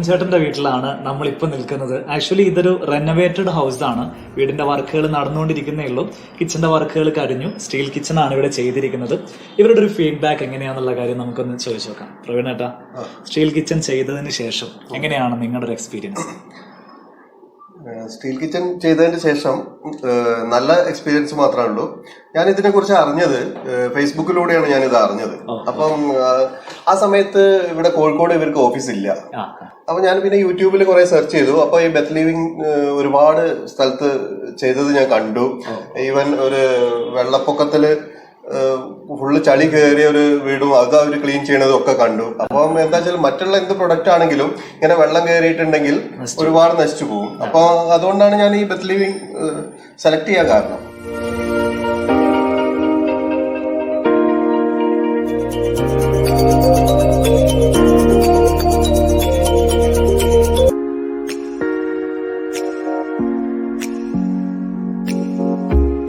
ചേട്ടന്റെ വീട്ടിലാണ് നമ്മളിപ്പോൾ നിൽക്കുന്നത്. ആക്ച്വലി ഇതൊരു റെനോവേറ്റഡ് ഹൗസ് ആണ്. വീടിന്റെ വർക്കുകൾ നടന്നുകൊണ്ടിരിക്കുന്നേ ഉള്ളൂ. കിച്ചന്റെ വർക്കുകൾ കഴിഞ്ഞു. സ്റ്റീൽ കിച്ചൺ ആണ് ഇവിടെ ചെയ്തിരിക്കുന്നത്. ഇവരുടെ ഒരു ഫീഡ്ബാക്ക് എങ്ങനെയാണെന്നുള്ള കാര്യം നമുക്കൊന്ന് ചോദിച്ചു നോക്കാം. പ്രവീണേട്ടാ, സ്റ്റീൽ കിച്ചൺ ചെയ്തതിന് ശേഷം എങ്ങനെയാണ് നിങ്ങളുടെ ഒരു എക്സ്പീരിയൻസ്? സ്റ്റീൽ കിച്ചൺ ചെയ്തതിന് ശേഷം നല്ല എക്സ്പീരിയൻസ് മാത്രമേ ഉള്ളൂ. ഞാൻ ഇതിനെ കുറിച്ച് അറിഞ്ഞത് ഫേസ്ബുക്കിലൂടെയാണ് ഞാനിത് അറിഞ്ഞത്. അപ്പം ആ സമയത്ത് ഇവിടെ കോഴിക്കോട് ഇവർക്ക് ഓഫീസ് ഇല്ല. അപ്പൊ ഞാൻ പിന്നെ യൂട്യൂബിൽ കുറെ സെർച്ച് ചെയ്തു. അപ്പൊ ഈ ബെത്ത്ലിവിംഗ് ഒരുപാട് സ്ഥലത്ത് ചെയ്തത് ഞാൻ കണ്ടു. ഈവൻ ഒരു വെള്ളപ്പൊക്കത്തില് ഫുള്ള് ചളി കയറിയ ഒരു വീടും അത് അവർ ക്ലീൻ ചെയ്യണതും ഒക്കെ കണ്ടു. അപ്പം എന്താ വെച്ചാൽ മറ്റുള്ള എന്ത് പ്രൊഡക്റ്റ് ആണെങ്കിലും ഇങ്ങനെ വെള്ളം കയറിയിട്ടുണ്ടെങ്കിൽ ഒരുപാട് നശിച്ചു പോകും. അപ്പൊ അതുകൊണ്ടാണ് ഞാൻ ഈ ബെത്ത്ലിവിംഗ് സെലക്ട് ചെയ്യാൻ കാരണം.